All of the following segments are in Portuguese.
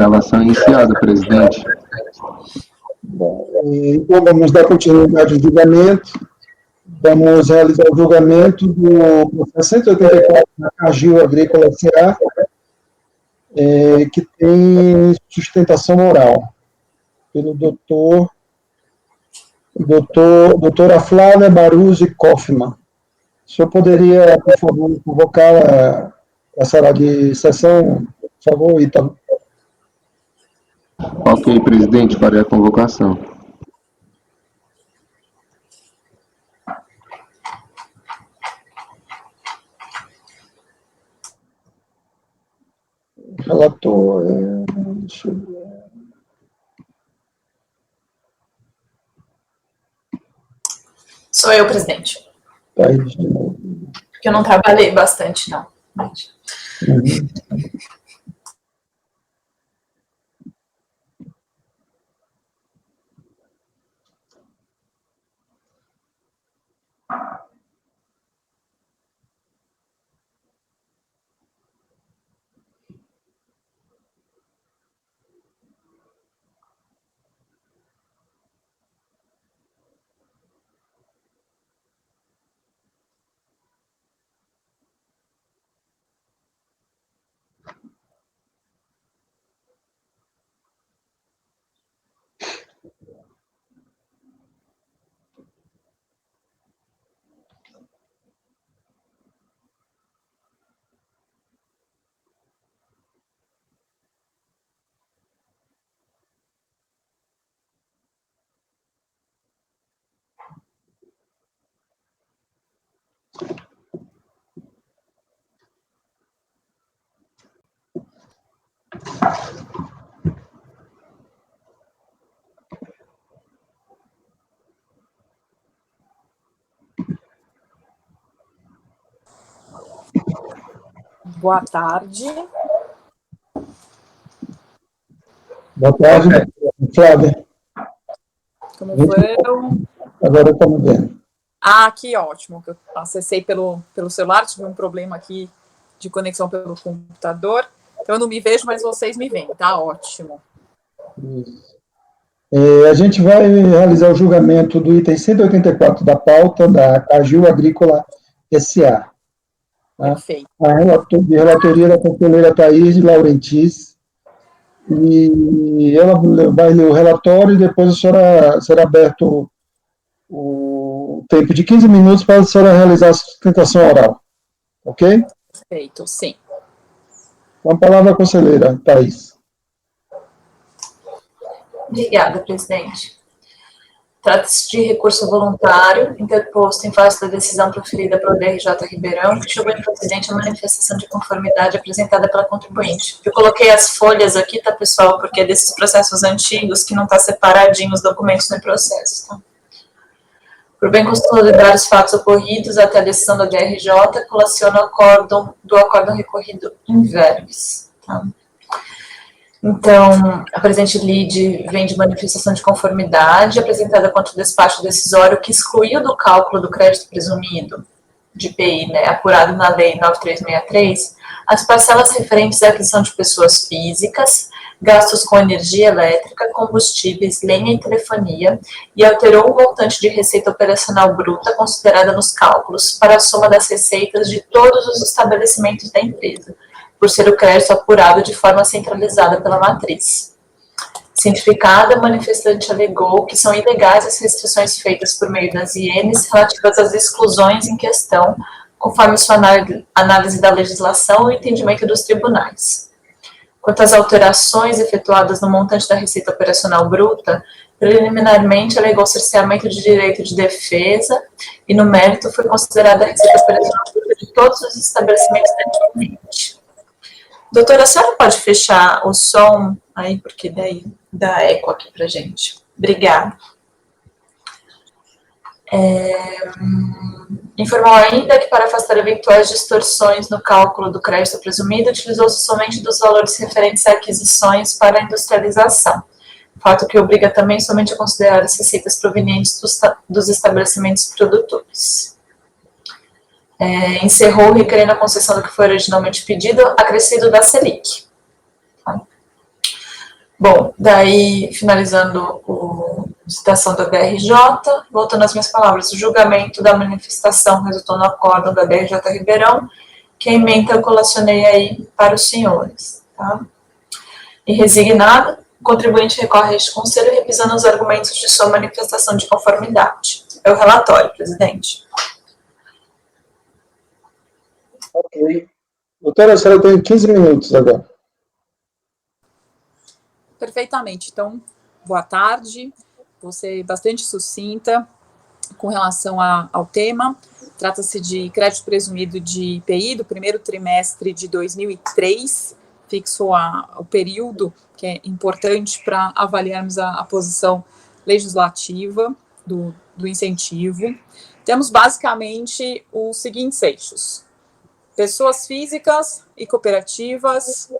Gravação iniciada, presidente. Bom, então vamos dar continuidade ao julgamento. Vamos realizar o julgamento do processo 184 da Cargill Agrícola S.A., que tem sustentação oral, pelo doutora Flávia Baruzzi Kaufmann. O senhor poderia, por favor, convocar a sala de sessão, por favor, Ítalo? Ok, presidente, farei a convocação. Relator, deixa eu ver. Sou eu, presidente. Tá aí de novo. Porque eu não trabalhei bastante, não. Uhum. Boa tarde. Boa tarde, Flávia. Como foi? Agora estamos vendo. Ah, que ótimo, que eu acessei pelo celular, tive um problema aqui de conexão pelo computador, então eu não me vejo, mas vocês me veem, tá ótimo. Isso. A gente vai realizar o julgamento do item 184 da pauta da Cargill Agrícola S.A. Tá? Perfeito. A relatoria da conselheira Thaís de Laurentiis, e ela vai ler o relatório e depois será aberto o tempo de 15 minutos para a senhora realizar a sustentação oral. Ok? Perfeito, sim. Com a palavra, conselheira Thaís. Obrigada, presidente. Trata-se de recurso voluntário interposto em face da decisão proferida pelo DRJ Ribeirão, que julgou improcedente a manifestação de conformidade apresentada pela contribuinte. Eu coloquei as folhas aqui, tá, pessoal, porque é desses processos antigos que não está separadinho os documentos no processo, tá? Por bem consolidar os fatos ocorridos até a decisão da DRJ, colaciona o acórdão recorrido in verbis, tá? Então, a presente lide vem de manifestação de conformidade apresentada contra o despacho decisório que excluiu do cálculo do crédito presumido, de PI, né, apurado na Lei 9363, as parcelas referentes à aquisição de pessoas físicas, gastos com energia elétrica, combustíveis, lenha e telefonia, e alterou o montante de receita operacional bruta considerada nos cálculos para a soma das receitas de todos os estabelecimentos da empresa, por ser o crédito apurado de forma centralizada pela matriz. Cientificada, a manifestante alegou que são ilegais as restrições feitas por meio das ienes relativas às exclusões em questão, conforme sua análise da legislação e entendimento dos tribunais. Quanto às alterações efetuadas no montante da receita operacional bruta, preliminarmente alegou cerceamento de direito de defesa e, no mérito, foi considerada a receita operacional bruta de todos os estabelecimentos da cliente. Doutora, a senhora pode fechar o som aí, porque daí dá eco aqui pra gente. Obrigada. Informou ainda que para afastar eventuais distorções no cálculo do crédito presumido, utilizou-se somente dos valores referentes a aquisições para a industrialização, fato que obriga também somente a considerar as receitas provenientes dos estabelecimentos produtores. Encerrou requerendo a concessão do que foi originalmente pedido, acrescido da Selic. Bom, daí, finalizando a citação da BRJ, voltando às minhas palavras, o julgamento da manifestação resultou no acórdão da BRJ Ribeirão, que a ementa eu colacionei aí para os senhores. Tá? E resignado, o contribuinte recorre a este conselho revisando os argumentos de sua manifestação de conformidade. É o relatório, presidente. Ok. Doutora, a senhora tem 15 minutos agora. Perfeitamente. Então, boa tarde. Vou ser bastante sucinta com relação ao tema. Trata-se de crédito presumido de IPI do primeiro trimestre de 2003. Fixo o período que é importante para avaliarmos a posição legislativa do incentivo. Temos basicamente os seguintes eixos: pessoas físicas e cooperativas,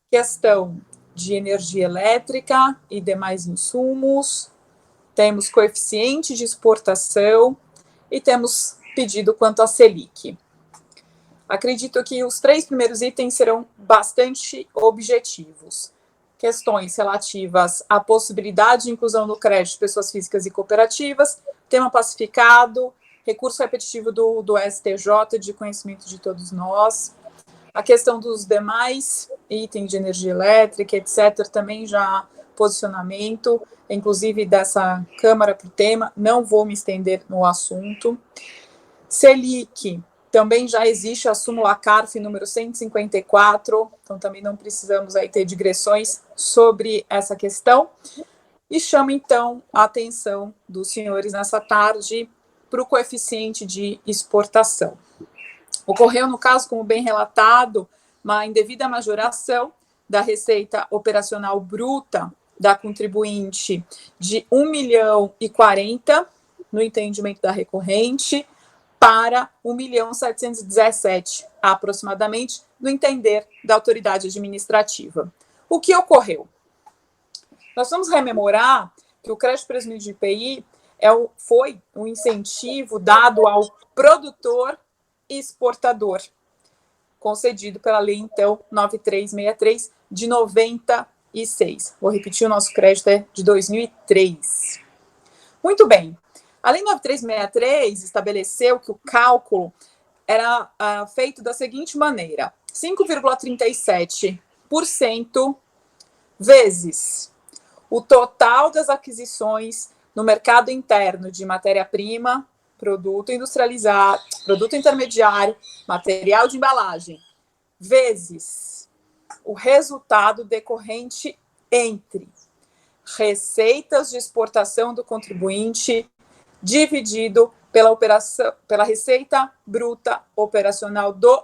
questão de energia elétrica e demais insumos, temos coeficiente de exportação e temos pedido quanto à Selic. Acredito que os 3 primeiros itens serão bastante objetivos. Questões relativas à possibilidade de inclusão no crédito de pessoas físicas e cooperativas, tema pacificado, recurso repetitivo do STJ, de conhecimento de todos nós. A questão dos demais itens de energia elétrica, etc., também já posicionamento, inclusive dessa Câmara para o tema, não vou me estender no assunto. Selic, também já existe a súmula CARF número 154, então também não precisamos aí ter digressões sobre essa questão. E chamo, então, a atenção dos senhores nessa tarde para o coeficiente de exportação. Ocorreu, no caso, como bem relatado, uma indevida majoração da receita operacional bruta da contribuinte de 1.040.000, no entendimento da recorrente, para 1.717.000, aproximadamente, no entender da autoridade administrativa. O que ocorreu? Nós vamos rememorar que o crédito presumido de IPI foi um incentivo dado ao produtor exportador, concedido pela lei, então, 9363, de 96. Vou repetir, o nosso crédito é de 2003. Muito bem. A lei 9363 estabeleceu que o cálculo era feito da seguinte maneira: 5,37% vezes o total das aquisições no mercado interno de matéria-prima, produto industrializado, produto intermediário, material de embalagem, vezes o resultado decorrente entre receitas de exportação do contribuinte dividido pela receita bruta operacional do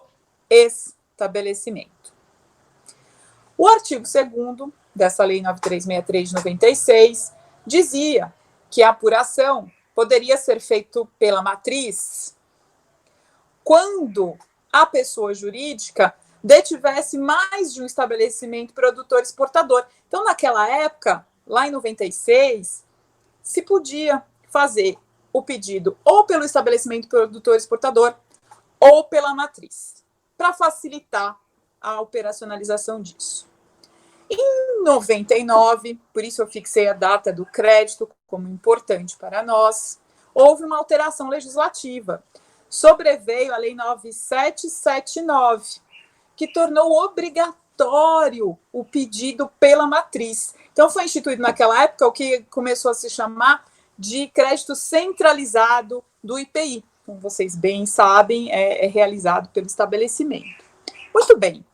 estabelecimento. O artigo 2º dessa lei 9363 de 96 dizia que a apuração poderia ser feita pela matriz quando a pessoa jurídica detivesse mais de um estabelecimento produtor exportador. Então, naquela época, lá em 96, se podia fazer o pedido ou pelo estabelecimento produtor exportador ou pela matriz, para facilitar a operacionalização disso. Em 99, por isso eu fixei a data do crédito como importante para nós, houve uma alteração legislativa. Sobreveio a Lei 9779, que tornou obrigatório o pedido pela matriz. Então, foi instituído naquela época o que começou a se chamar de crédito centralizado do IPI. Como vocês bem sabem, é realizado pelo estabelecimento. Muito bem.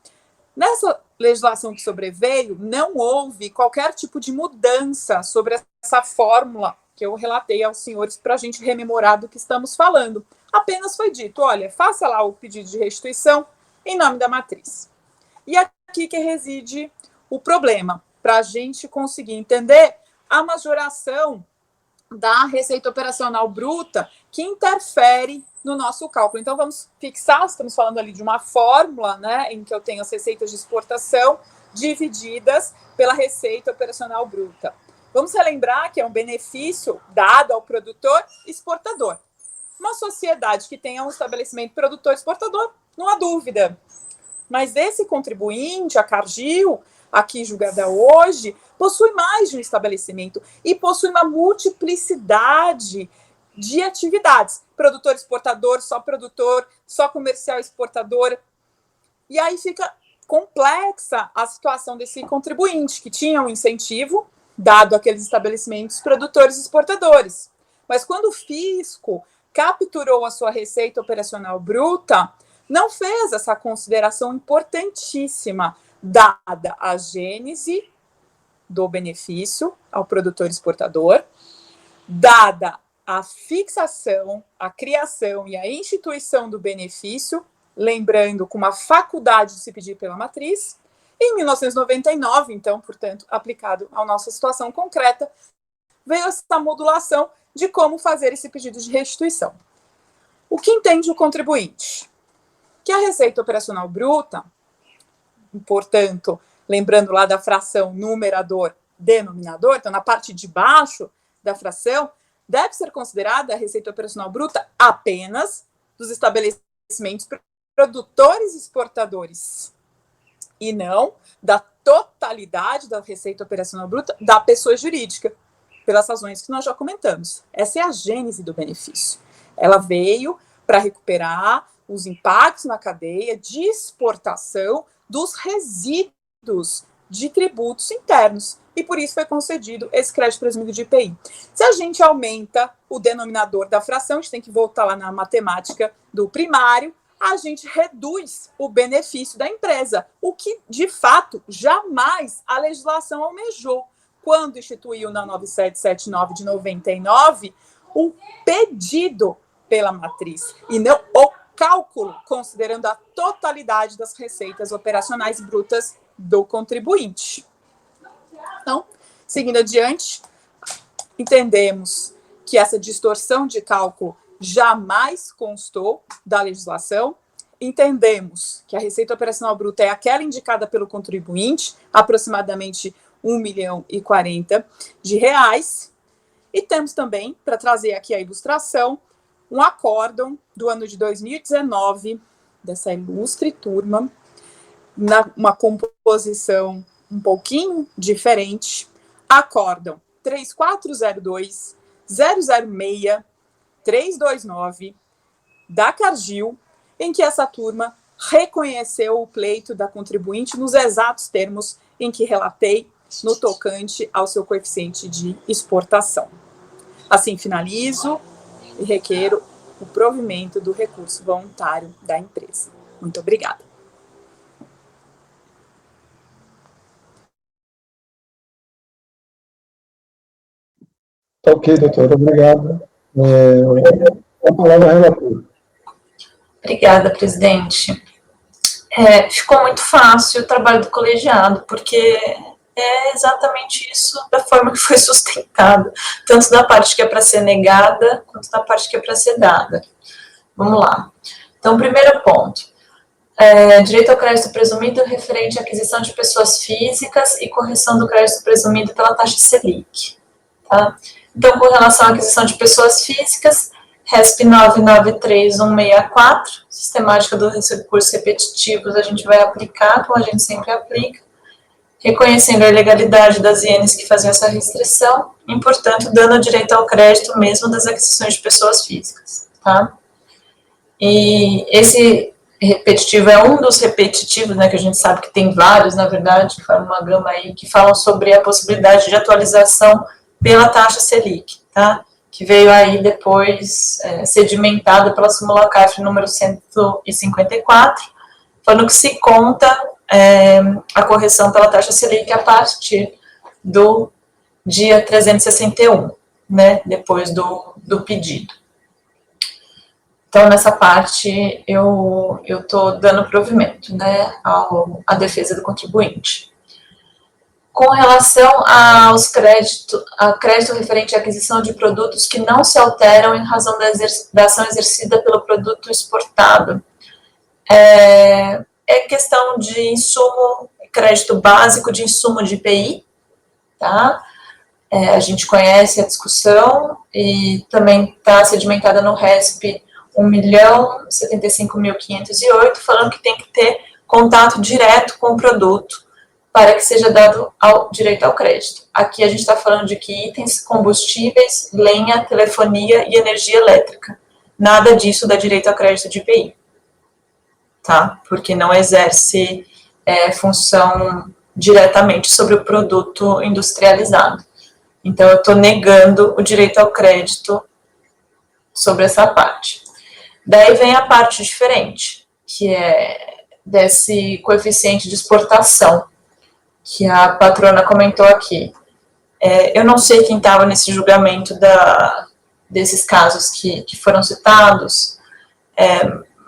Nessa legislação que sobreveio, não houve qualquer tipo de mudança sobre essa fórmula que eu relatei aos senhores para a gente rememorar do que estamos falando. Apenas foi dito, olha, faça lá o pedido de restituição em nome da matriz. E aqui que reside o problema, para a gente conseguir entender a majoração da receita operacional bruta que interfere no nosso cálculo. Então, vamos fixar, estamos falando ali de uma fórmula, né, em que eu tenho as receitas de exportação divididas pela receita operacional bruta. Vamos relembrar que é um benefício dado ao produtor exportador. Uma sociedade que tenha um estabelecimento produtor exportador, não há dúvida. Mas esse contribuinte, a Cargill, aqui julgada hoje, possui mais de um estabelecimento e possui uma multiplicidade de atividades. Produtor exportador, só comercial exportador. E aí fica complexa a situação desse contribuinte, que tinha um incentivo dado àqueles estabelecimentos produtores exportadores. Mas quando o fisco capturou a sua receita operacional bruta, não fez essa consideração importantíssima, dada a gênese do benefício ao produtor exportador, dada a fixação, a criação e a instituição do benefício, lembrando com uma faculdade de se pedir pela matriz, em 1999, então, portanto, aplicado à nossa situação concreta, veio essa modulação de como fazer esse pedido de restituição. O que entende o contribuinte? Que a receita operacional bruta, portanto, lembrando lá da fração numerador-denominador, então na parte de baixo da fração, deve ser considerada a receita operacional bruta apenas dos estabelecimentos produtores exportadores e não da totalidade da receita operacional bruta da pessoa jurídica, pelas razões que nós já comentamos. Essa é a gênese do benefício. Ela veio para recuperar os impactos na cadeia de exportação dos resíduos de tributos internos. E por isso foi concedido esse crédito presumido de IPI. Se a gente aumenta o denominador da fração, a gente tem que voltar lá na matemática do primário, a gente reduz o benefício da empresa, o que, de fato, jamais a legislação almejou. Quando instituiu na 9779 de 99 o pedido pela matriz, e não o cálculo, considerando a totalidade das receitas operacionais brutas do contribuinte. Então, seguindo adiante, entendemos que essa distorção de cálculo jamais constou da legislação. Entendemos que a receita operacional bruta é aquela indicada pelo contribuinte, aproximadamente R$1.040.000. E temos também, para trazer aqui a ilustração, um acórdão do ano de 2019, dessa ilustre turma, uma composição um pouquinho diferente, acórdão 3402-006-329 da Cargill, em que essa turma reconheceu o pleito da contribuinte nos exatos termos em que relatei no tocante ao seu coeficiente de exportação. Assim, finalizo e requeiro o provimento do recurso voluntário da empresa. Muito obrigada. Ok, doutora, obrigado. A palavra é relatora. Obrigada, presidente. Ficou muito fácil o trabalho do colegiado, porque é exatamente isso da forma que foi sustentado, tanto da parte que é para ser negada, quanto da parte que é para ser dada. Vamos lá. Então, primeiro ponto. Direito ao crédito presumido referente à aquisição de pessoas físicas e correção do crédito presumido pela taxa Selic. Tá? Então, com relação à aquisição de pessoas físicas, RESP 993164, sistemática dos recursos repetitivos, a gente vai aplicar, como a gente sempre aplica, reconhecendo a ilegalidade das ienes que faziam essa restrição e, portanto, dando direito ao crédito mesmo das aquisições de pessoas físicas. Tá? E esse repetitivo é um dos repetitivos, né, que a gente sabe que tem vários, na verdade, que falam uma gama aí, que falam sobre a possibilidade de atualização pela taxa Selic, tá? Que veio aí depois sedimentada pela súmula CARF número 154, falando que se conta a correção pela taxa Selic a partir do dia 361, né, depois do pedido. Então, nessa parte, eu estou dando provimento, né, à defesa do contribuinte. Com relação aos crédito referente à aquisição de produtos que não se alteram em razão da ação exercida pelo produto exportado. É questão de insumo, crédito básico de insumo de IPI, tá? A gente conhece a discussão e também está sedimentada no RESP 1.075.508, falando que tem que ter contato direto com o produto para que seja dado direito ao crédito. Aqui a gente está falando de que itens, combustíveis, lenha, telefonia e energia elétrica. Nada disso dá direito ao crédito de IPI, tá? Porque não exerce função diretamente sobre o produto industrializado. Então, eu estou negando o direito ao crédito sobre essa parte. Daí vem a parte diferente, que é desse coeficiente de exportação, que a patrona comentou aqui. Eu não sei quem estava nesse julgamento desses casos que foram citados,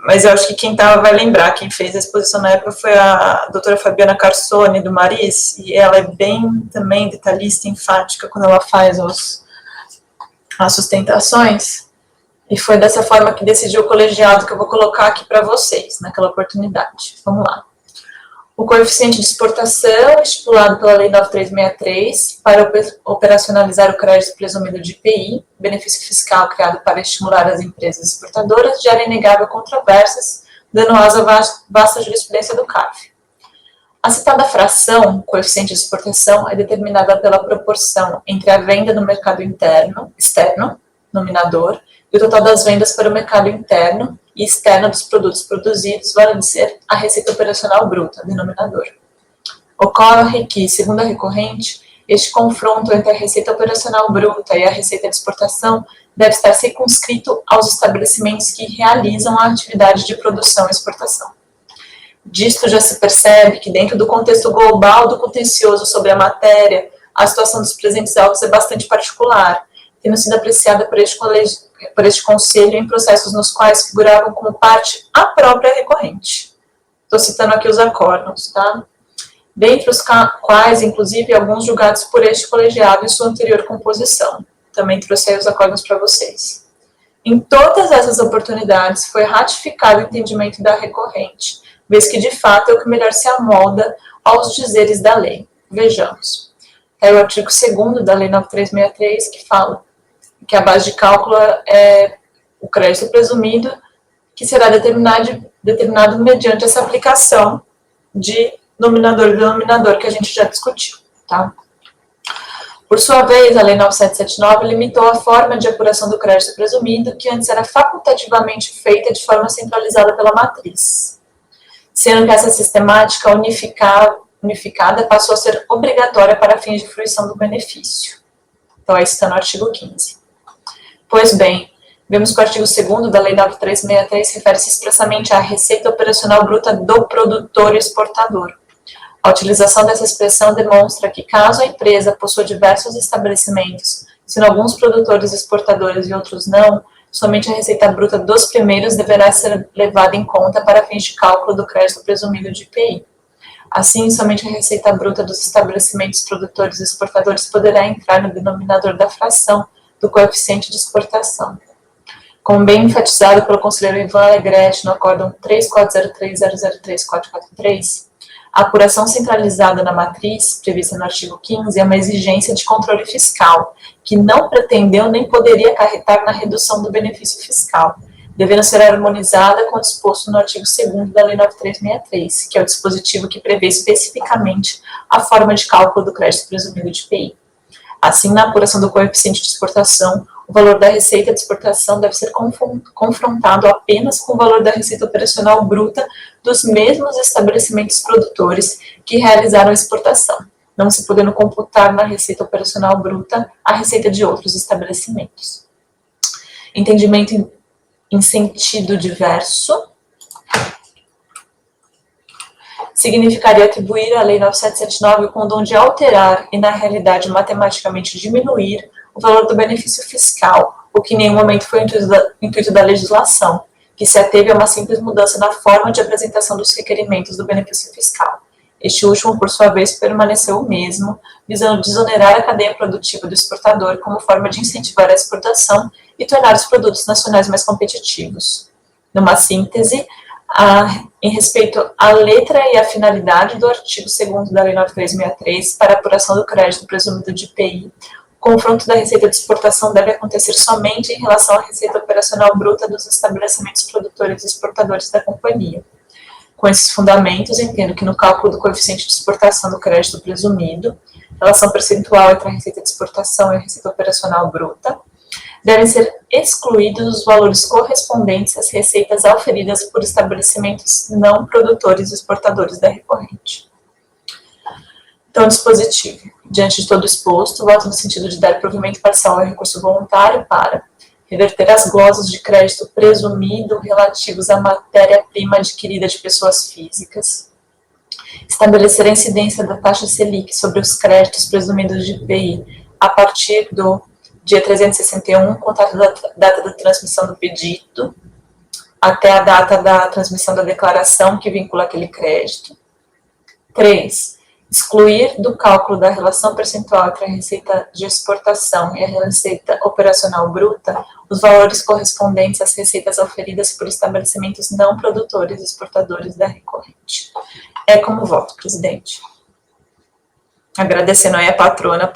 mas eu acho que quem estava vai lembrar, quem fez a exposição na época foi a doutora Fabiana Carsoni, do Maris, e ela é bem também detalhista, enfática, quando ela faz as sustentações, e foi dessa forma que decidiu o colegiado, que eu vou colocar aqui para vocês, naquela oportunidade. Vamos lá. O coeficiente de exportação, estipulado pela Lei 9363, para operacionalizar o crédito presumido de IPI, benefício fiscal criado para estimular as empresas exportadoras, gera inegável controvérsias, dando asa à vasta jurisprudência do CARF. A citada fração, coeficiente de exportação, é determinada pela proporção entre a venda no mercado externo, nominador, e o total das vendas para o mercado interno e externo dos produtos produzidos, vale dizer a receita operacional bruta, denominador. Ocorre que, segundo a recorrente, este confronto entre a receita operacional bruta e a receita de exportação deve estar circunscrito aos estabelecimentos que realizam a atividade de produção e exportação. Disto já se percebe que, dentro do contexto global do contencioso sobre a matéria, a situação dos presentes autos é bastante particular, tendo sido apreciada por este conselho em processos nos quais figuravam como parte a própria recorrente. Estou citando aqui os acórdãos, tá? Dentre os quais, inclusive, alguns julgados por este colegiado em sua anterior composição. Também trouxe aí os acórdãos para vocês. Em todas essas oportunidades, foi ratificado o entendimento da recorrente, vez que, de fato, é o que melhor se amolda aos dizeres da lei. Vejamos. É o artigo 2º da Lei 9363, que fala que a base de cálculo é o crédito presumido, que será determinado mediante essa aplicação de nominador e denominador que a gente já discutiu, tá? Por sua vez, a Lei 9779 limitou a forma de apuração do crédito presumido, que antes era facultativamente feita de forma centralizada pela matriz, sendo que essa sistemática unificada passou a ser obrigatória para fins de fruição do benefício. Então, isso está no artigo 15. Pois bem, vemos que o artigo 2º da Lei 9363 refere-se expressamente à receita operacional bruta do produtor e exportador. A utilização dessa expressão demonstra que, caso a empresa possua diversos estabelecimentos, sendo alguns produtores exportadores e outros não, somente a receita bruta dos primeiros deverá ser levada em conta para fins de cálculo do crédito presumido de IPI. Assim, somente a receita bruta dos estabelecimentos produtores e exportadores poderá entrar no denominador da fração do coeficiente de exportação. Como bem enfatizado pelo conselheiro Ivan Alegretti no acórdão 3403.003.443, a apuração centralizada na matriz, prevista no artigo 15, é uma exigência de controle fiscal, que não pretendeu nem poderia acarretar na redução do benefício fiscal, devendo ser harmonizada com o disposto no artigo 2º da Lei 9363, que é o dispositivo que prevê especificamente a forma de cálculo do crédito presumido de IPI. Assim, na apuração do coeficiente de exportação, o valor da receita de exportação deve ser confrontado apenas com o valor da receita operacional bruta dos mesmos estabelecimentos produtores que realizaram a exportação, não se podendo computar na receita operacional bruta a receita de outros estabelecimentos. Entendimento em sentido diverso significaria atribuir à Lei 9779 o condom de alterar e, na realidade, matematicamente diminuir o valor do benefício fiscal, o que em nenhum momento foi o intuito da legislação, que se ateve a uma simples mudança na forma de apresentação dos requerimentos do benefício fiscal. Este último, por sua vez, permaneceu o mesmo, visando desonerar a cadeia produtiva do exportador como forma de incentivar a exportação e tornar os produtos nacionais mais competitivos. Numa síntese, em respeito à letra e à finalidade do artigo 2º da Lei 9363 para a apuração do crédito presumido de IPI, o confronto da receita de exportação deve acontecer somente em relação à receita operacional bruta dos estabelecimentos produtores e exportadores da companhia. Com esses fundamentos, entendo que no cálculo do coeficiente de exportação do crédito presumido, relação percentual entre a receita de exportação e a receita operacional bruta, devem ser excluídos os valores correspondentes às receitas auferidas por estabelecimentos não produtores e exportadores da recorrente. Então, dispositivo. Diante de todo o exposto, voto no sentido de dar provimento parcial ao recurso voluntário para reverter as glosas de crédito presumido relativos à matéria-prima adquirida de pessoas físicas, estabelecer a incidência da taxa Selic sobre os créditos presumidos de IPI a partir do dia 361, contado da data da transmissão do pedido, até a data da transmissão da declaração que vincula aquele crédito. 3. Excluir do cálculo da relação percentual entre a receita de exportação e a receita operacional bruta os valores correspondentes às receitas oferidas por estabelecimentos não produtores e exportadores da recorrente. É como voto, presidente. Agradecendo aí a patrona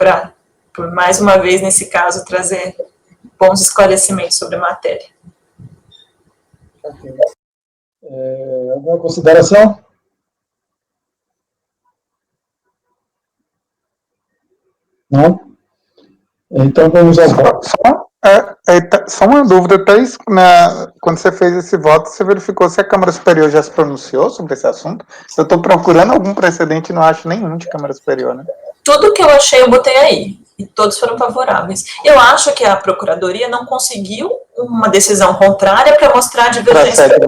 por mais uma vez, nesse caso, trazer bons esclarecimentos sobre a matéria. Ok. Alguma consideração? Não? Então vamos ao voto. Só uma dúvida, Thaís, quando você fez esse voto, você verificou se a Câmara Superior já se pronunciou sobre esse assunto? Eu estou procurando algum precedente e não acho nenhum de Câmara Superior, né? Tudo que eu achei eu botei aí, e todos foram favoráveis. Eu acho que a Procuradoria não conseguiu uma decisão contrária para mostrar a divergência.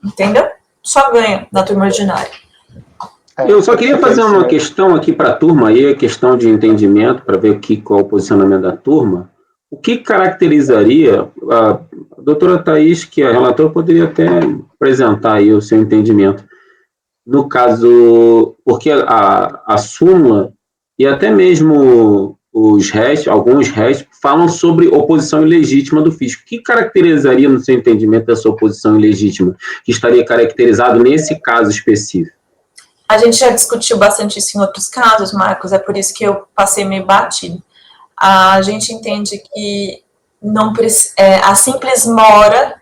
Entendeu? Só ganha na turma ordinária. Eu só queria fazer uma questão aqui para a turma, aí, a questão de entendimento, para ver qual o posicionamento da turma. O que caracterizaria, a doutora Thaís, que é a relatora, poderia até apresentar aí o seu entendimento. No caso, porque a súmula e até mesmo os restos, alguns restos, falam sobre oposição ilegítima do fisco. O que caracterizaria, no seu entendimento, essa oposição ilegítima, que estaria caracterizado nesse caso específico? A gente já discutiu bastante isso em outros casos, Marcos, é por isso que eu passei meio batido. A gente entende que a simples mora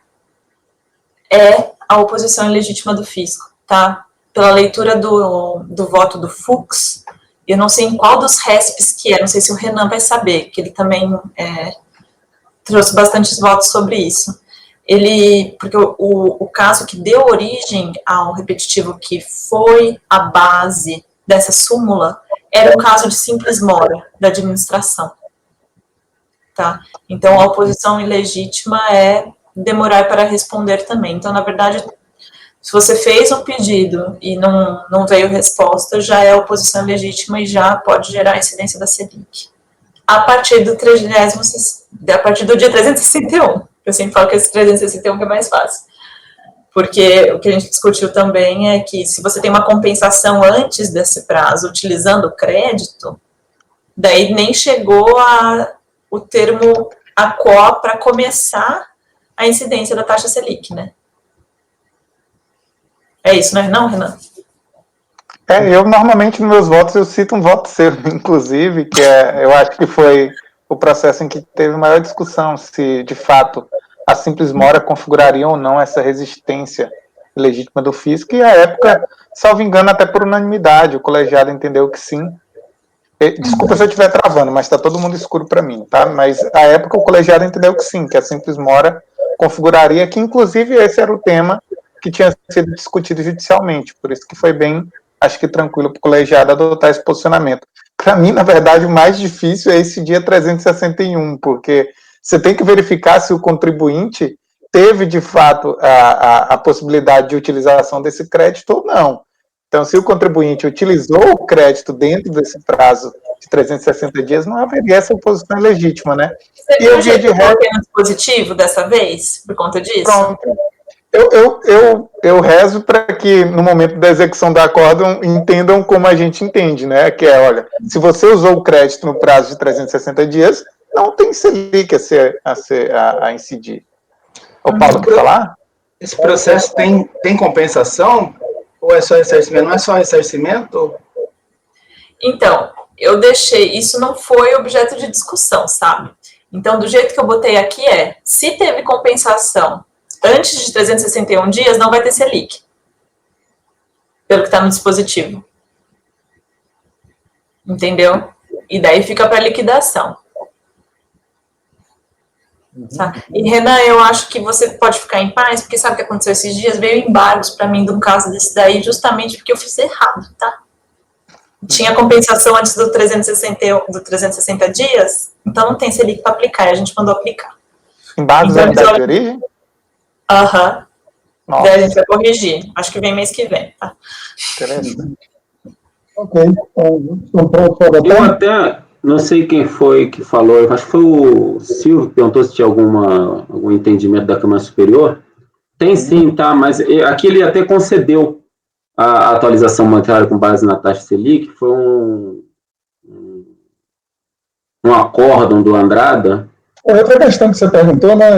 é a oposição ilegítima do fisco, tá? Pela leitura do voto do Fux, eu não sei em qual dos RESPs que é, não sei se o Renan vai saber, que ele também trouxe bastantes votos sobre isso. Porque o caso que deu origem ao repetitivo, que foi a base dessa súmula, era um caso de simples mora da administração. Tá? Então, a oposição ilegítima é demorar para responder também. Então, na verdade, se você fez um pedido e não veio resposta, já é oposição legítima e já pode gerar incidência da Selic. A partir do dia 361. Eu sempre falo que esse 361 é mais fácil. Porque o que a gente discutiu também é que se você tem uma compensação antes desse prazo, utilizando o crédito, daí nem chegou o termo ACO para começar a incidência da taxa Selic, né? É isso, né? Não, Renan? Eu normalmente nos meus votos eu cito um voto seu, inclusive, que eu acho que foi o processo em que teve maior discussão se de fato a simples mora configuraria ou não essa resistência legítima do fisco, e à época, salvo engano, até por unanimidade, o colegiado entendeu que sim. Desculpa se eu estiver travando, mas está todo mundo escuro para mim, tá? Mas à época o colegiado entendeu que sim, que a simples mora configuraria, que inclusive esse era o tema que tinha sido discutido judicialmente, por isso que foi bem, acho que tranquilo para o colegiado adotar esse posicionamento. Para mim, na verdade, o mais difícil é esse dia 361, porque você tem que verificar se o contribuinte teve, de fato, a possibilidade de utilização desse crédito ou não. Então, se o contribuinte utilizou o crédito dentro desse prazo de 360 dias, não haveria essa oposição legítima, né? Você viu o jeito que eu no dispositivo dessa vez, por conta disso? Pronto. Eu rezo para que, no momento da execução da acórdão, entendam como a gente entende, né? Que olha, se você usou o crédito no prazo de 360 dias, não tem Selic a incidir. O Paulo, quer falar? Esse processo tem compensação? Ou é só ressarcimento? Não é só ressarcimento? Então, eu deixei, isso não foi objeto de discussão, sabe? Então, do jeito que eu botei aqui se teve compensação antes de 361 dias, não vai ter Selic. pelo que está no dispositivo. Entendeu? E daí fica para liquidação. Tá? E, Renan, eu acho que você pode ficar em paz, porque sabe o que aconteceu esses dias? Veio embargos para mim de um caso desse daí, justamente porque eu fiz errado, tá? Tinha compensação antes do 360 dias, então não tem Selic para aplicar, e a gente mandou aplicar. Embargos Então, é unidade de origem? Aham. Nossa, Daí a gente vai corrigir. Acho que vem mês que vem, tá? interessante. Ok. Então, pronto para Eu votar? até não sei quem foi que falou, eu acho que foi o Silvio que perguntou se tinha algum entendimento da Câmara Superior. Tem sim, tá? Mas aqui ele até concedeu a atualização monetária com base na taxa Selic, foi um acórdão do Andrada. Outra questão que você perguntou, né?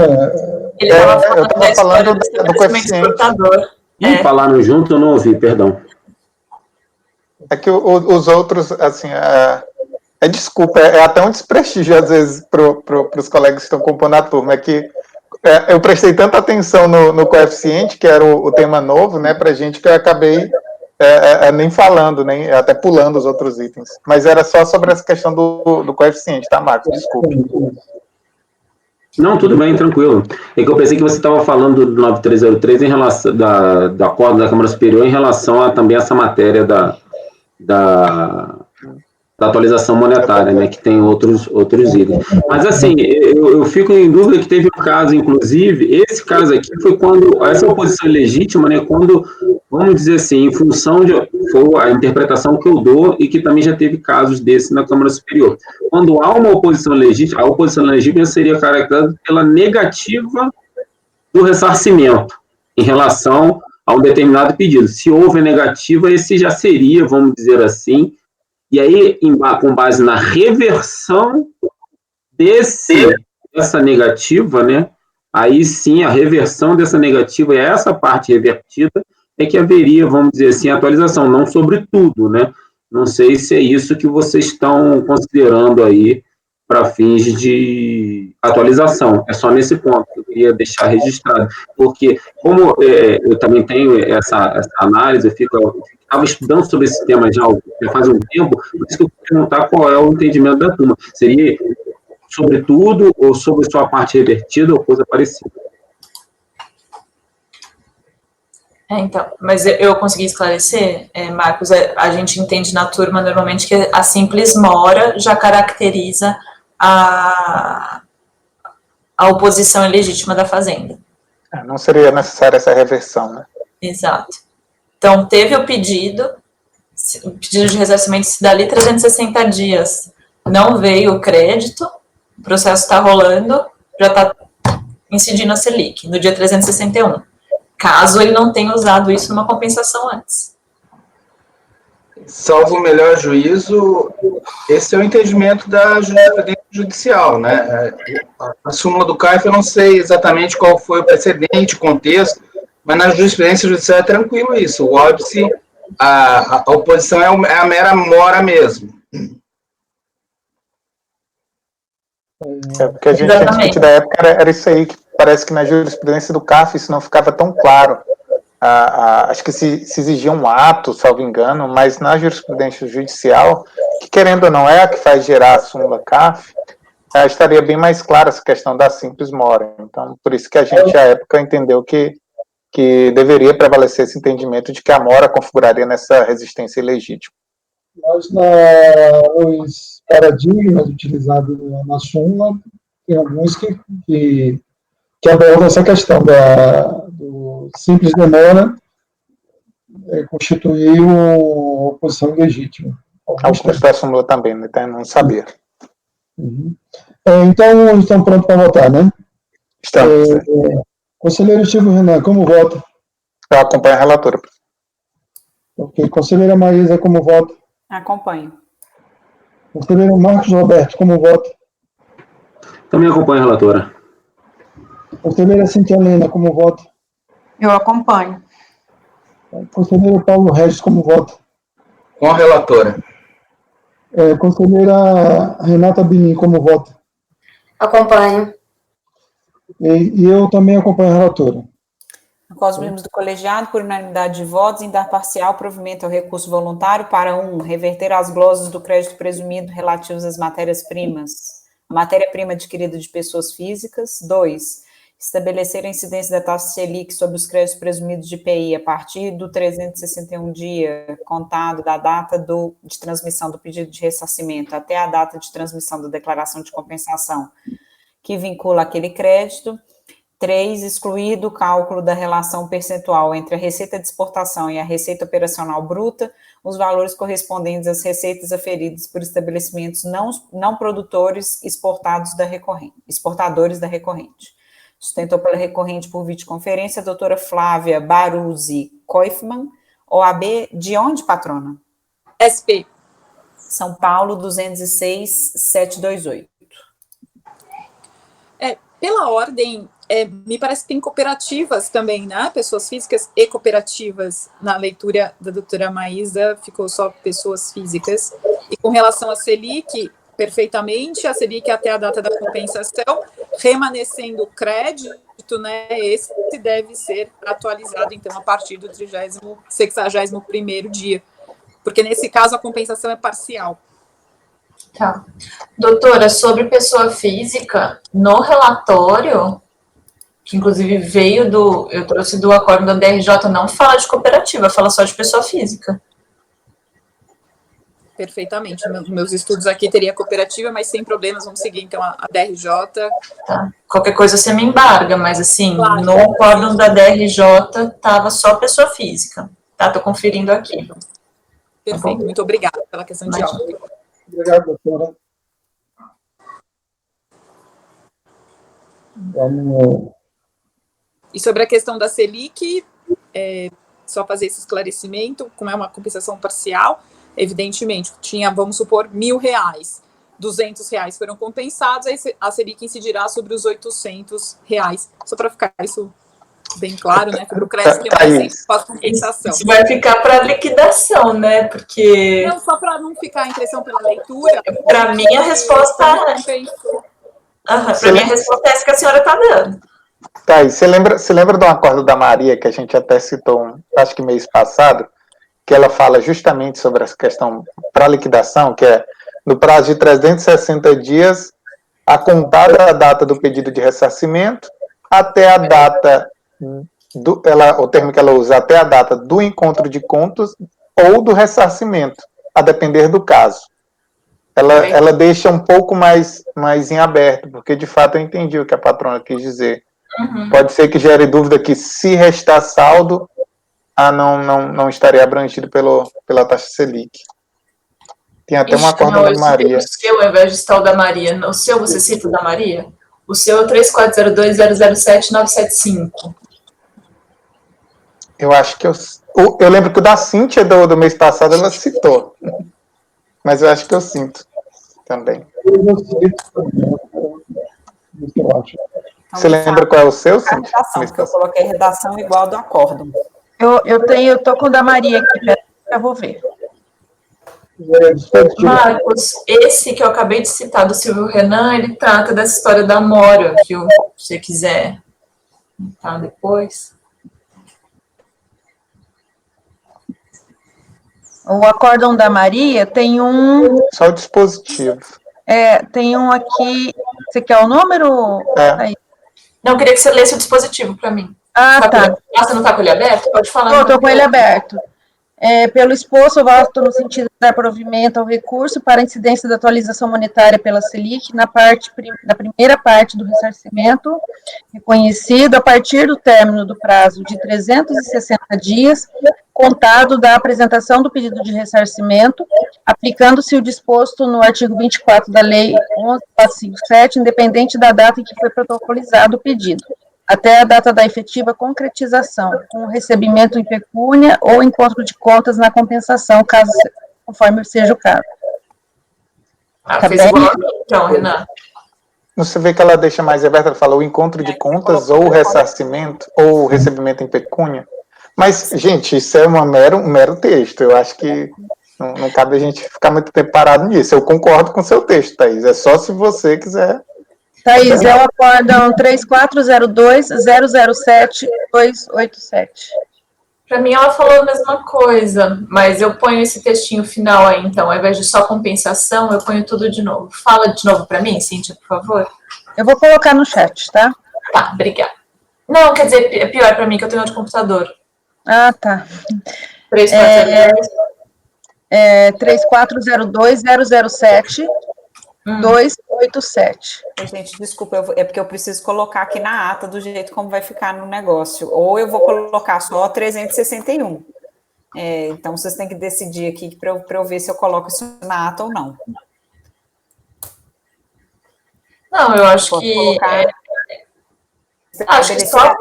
Ele estava eu estava falando do estabelecimento coeficiente. exportador. Falaram junto, eu não ouvi, perdão. É que os outros, assim, desculpa, é até um desprestígio, às vezes, para os colegas que estão compondo a turma, é que eu prestei tanta atenção no coeficiente, que era o tema novo, né, para gente, que eu acabei nem falando, nem até pulando os outros itens. Mas era só sobre essa questão do coeficiente, tá, Marcos? Desculpe. Não, tudo bem, tranquilo. É que eu pensei que você estava falando do 9303 em relação do acordo da Câmara Superior em relação a também essa matéria da atualização monetária, né, que tem outros itens. Mas, assim, eu fico em dúvida que teve um caso, inclusive, esse caso aqui foi quando essa oposição legítima, né, quando, vamos dizer assim, em função foi a interpretação que eu dou e que também já teve casos desses na Câmara Superior. Quando há uma oposição legítima, a oposição legítima seria caracterizada pela negativa do ressarcimento em relação a um determinado pedido. Se houve negativa, esse já seria, vamos dizer assim, e aí, com base na reversão dessa negativa, né, aí sim, a reversão dessa negativa, e essa parte revertida, é que haveria, vamos dizer assim, atualização, não sobre tudo, né? Não sei se é isso que vocês estão considerando aí para fins de atualização. É só nesse ponto que eu queria deixar registrado, porque como eu também tenho essa análise, eu estava estudando sobre esse tema já faz um tempo, por isso que eu vou perguntar qual é o entendimento da turma. Seria sobre tudo ou sobre só a parte revertida ou coisa parecida? Então, mas eu consegui esclarecer, Marcos, a gente entende na turma normalmente que a simples mora já caracteriza a oposição ilegítima da Fazenda. Não seria necessária essa reversão, né? Exato. Então, teve o pedido de ressarcimento se dali 360 dias não veio o crédito, o processo está rolando, já está incidindo a Selic, no dia 361. Caso ele não tenha usado isso numa compensação antes. Salvo o melhor juízo, esse é o entendimento da jurisprudência judicial, né? A súmula do CAIF, eu não sei exatamente qual foi o precedente, o contexto, mas na jurisprudência judicial é tranquilo isso. O óbice, a oposição é a mera mora mesmo. Porque a gente tinha discutido da época, era isso aí, que parece que na jurisprudência do CAF isso não ficava tão claro. Acho que se exigia um ato, salvo engano, mas na jurisprudência judicial, que querendo ou não é a que faz gerar a súmula CAF, estaria bem mais clara essa questão da simples mora. Então, por isso que a gente, à época, entendeu que deveria prevalecer esse entendimento de que a mora configuraria nessa resistência ilegítima. Mas nos paradigmas utilizados na súmula, tem alguns que abordam essa questão do simples demora constituir uma oposição legítima. Acho que da súmula também, né? Então, não sabia. Uhum. Então, estão prontos para votar, né? Estamos. Conselheiro Chico Renan, como vota? Eu acompanho a relatora. Ok. Conselheira Maísa, como vota? Acompanho. Conselheiro Marcos Roberto, como vota? Também acompanho a relatora. Conselheira Cintia Helena, como vota? Eu acompanho. Conselheiro Paulo Regis, como vota? Com a relatora. Conselheira Renata Binim, como vota? Acompanho. E eu também acompanho a relatora. Após os membros do colegiado, por unanimidade de votos, em dar parcial provimento ao recurso voluntário para 1. Reverter as glosas do crédito presumido relativos às matérias-primas, a matéria-prima adquirida de pessoas físicas. 2. Estabelecer a incidência da taxa Selic sobre os créditos presumidos de IPI a partir do 361 dia contado da data de transmissão do pedido de ressarcimento até a data de transmissão da declaração de compensação que vincula aquele crédito. 3. Excluir do cálculo da relação percentual entre a receita de exportação e a receita operacional bruta os valores correspondentes às receitas aferidas por estabelecimentos não produtores exportadores da recorrente. Sustentou pela recorrente por videoconferência a doutora Flávia Baruzzi Koifman, OAB de onde, patrona? SP. São Paulo, 206.728. Pela ordem, me parece que tem cooperativas também, né? Pessoas físicas e cooperativas. Na leitura da doutora Maísa, ficou só pessoas físicas. E com relação à Selic, perfeitamente, a Selic até a data da compensação, remanescendo crédito, né? Esse deve ser atualizado, então, a partir do 61º dia. Porque, nesse caso, a compensação é parcial. Tá. Doutora, sobre pessoa física, no relatório, que inclusive eu trouxe do acordo da DRJ, não fala de cooperativa, fala só de pessoa física. Perfeitamente. Meus estudos aqui teria cooperativa, mas sem problemas, vamos seguir então a DRJ. Tá. Qualquer coisa você me embarga, mas assim, Claro. No acordo da DRJ estava só pessoa física. Tá, tô conferindo aqui. Perfeito, muito obrigada pela questão de Imagina. ordem. Obrigado, doutora. Vamos. E sobre a questão da Selic, só fazer esse esclarecimento, como é uma compensação parcial, evidentemente, vamos supor, R$1.000, R$200 foram compensados, aí a Selic incidirá sobre os R$800, só para ficar isso bem claro, né, para o crédito ter mais tempo pós-compensação. Isso vai ficar para liquidação, né, porque... Não, só para não ficar a impressão pela leitura... Para mim, a resposta é essa que a senhora está dando. Tá, e você lembra do acordo da Maria, que a gente até citou, acho que mês passado, que ela fala justamente sobre essa questão para liquidação, que é no prazo de 360 dias, a contar da data do pedido de ressarcimento até a data, o termo que ela usa, até a data do encontro de contas ou do ressarcimento, a depender do caso. Ela deixa um pouco mais em aberto, porque de fato eu entendi o que a patrona quis dizer. Uhum. Pode ser que gere dúvida que se restar saldo, não estaria abrangido pela taxa Selic. Tem até um acordo da Maria. O seu, ao invés de estar o da Maria, o seu você cita o da Maria? O seu é o 3402007975. Eu acho que eu lembro que o da Cíntia do mês passado ela citou. Mas eu acho que eu sinto também. Você lembra qual é o seu, Cíntia? Porque eu coloquei redação igual do acórdão. Eu tô com o da Maria aqui, eu vou ver. Marcos, esse que eu acabei de citar do Silvio Renan, ele trata dessa história da Mora, que se você quiser tá depois. O acórdão da Maria tem um... Só o dispositivo. Tem um aqui... Você quer o número? É. Não, eu queria que você lesse o dispositivo para mim. Ah, tá. Você não está com ele aberto? Pode falar. Estou com ele aberto. Pelo exposto, eu voto no sentido de dar provimento ao recurso para a incidência da atualização monetária pela Selic na primeira parte do ressarcimento reconhecido a partir do término do prazo de 360 dias, contado da apresentação do pedido de ressarcimento, aplicando-se o disposto no artigo 24 da Lei 11.457, independente da data em que foi protocolizado o pedido, até a data da efetiva concretização, com recebimento em pecúnia ou encontro de contas na compensação, conforme seja o caso. Tá bem? Então, Renan. Você vê que ela deixa mais aberta, ela fala o encontro de contas ou o ressarcimento ou o recebimento em pecúnia. Mas, gente, isso é um mero texto. Eu acho que não cabe a gente ficar muito tempo parado nisso. Eu concordo com o seu texto, Thaís. É só se você quiser Thaís, é o acórdão 3402-007-287. Para mim, ela falou a mesma coisa, mas eu ponho esse textinho final aí, então, ao invés de só compensação, eu ponho tudo de novo. Fala de novo para mim, Cíntia, por favor. Eu vou colocar no chat, tá? Tá, obrigada. Não, quer dizer, é pior para mim, que eu tenho outro computador. Ah, tá. 3402-007-287. Gente, desculpa, é porque eu preciso colocar aqui na ata do jeito como vai ficar no negócio. Ou eu vou colocar só 361. Então, vocês têm que decidir aqui para eu ver se eu coloco isso na ata ou não. Não, eu acho que... Acho que só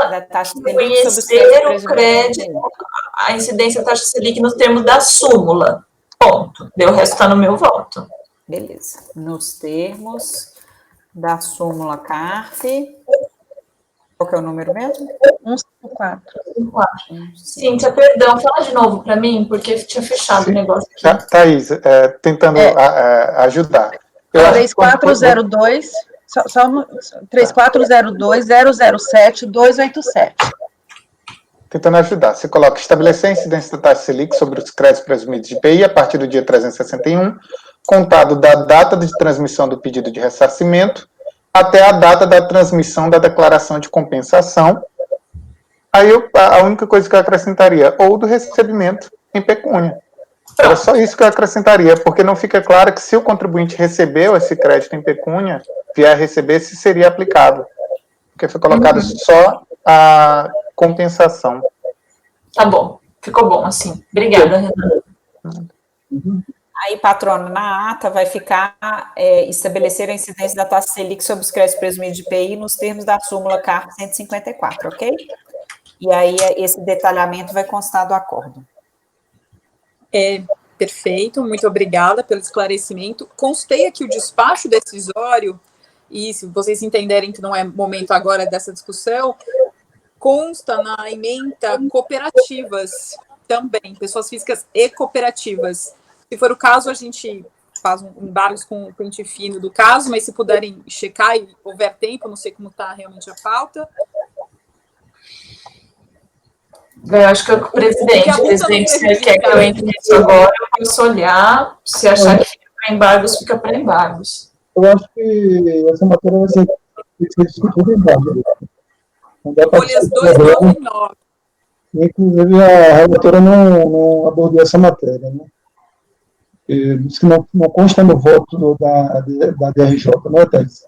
da taxa Selic conhecer o crédito, a incidência da taxa Selic nos termos da súmula. Ponto. O resto está no meu voto. Beleza. Nos termos da súmula CARF. Qual que é o número mesmo? 154. Cíntia, perdão, fala de novo para mim, porque tinha fechado o negócio aqui. Thaís, tentando ajudar. 3402, só 3402-007-287. Tentando ajudar. Você coloca estabelecer a incidência da taxa Selic sobre os créditos presumidos de IPI a partir do dia 361, contado da data de transmissão do pedido de ressarcimento até a data da transmissão da declaração de compensação. Aí a única coisa que eu acrescentaria, ou do recebimento em pecúnia. Era só isso que eu acrescentaria, porque não fica claro que se o contribuinte recebeu esse crédito em pecúnia, vier a receber, se seria aplicado. Porque foi colocado só a compensação. Tá bom, ficou bom assim. Obrigada, Renata. Aí, patrono, na ata vai ficar estabelecer a incidência da taxa Selic sobre os créditos presumidos de IPI nos termos da súmula CARF 154, ok? E aí, esse detalhamento vai constar do acordo. Perfeito, muito obrigada pelo esclarecimento. Constei aqui o despacho decisório, e se vocês entenderem que não é momento agora dessa discussão, consta na ementa cooperativas também, pessoas físicas e cooperativas. Se for o caso, a gente faz embargos com o pente fino do caso, mas se puderem checar e houver tempo, não sei como está realmente a pauta. Eu acho que o presidente, se ele quer que eu entre nisso agora, eu posso olhar, se achar que fica para embargos, fica para embargos. Eu acho que essa matéria vai ser discutida em embargos. Folhas 299. Inclusive, a relatora não abordou essa matéria, né? Diz que não consta no voto da DRJ, não é, Thais?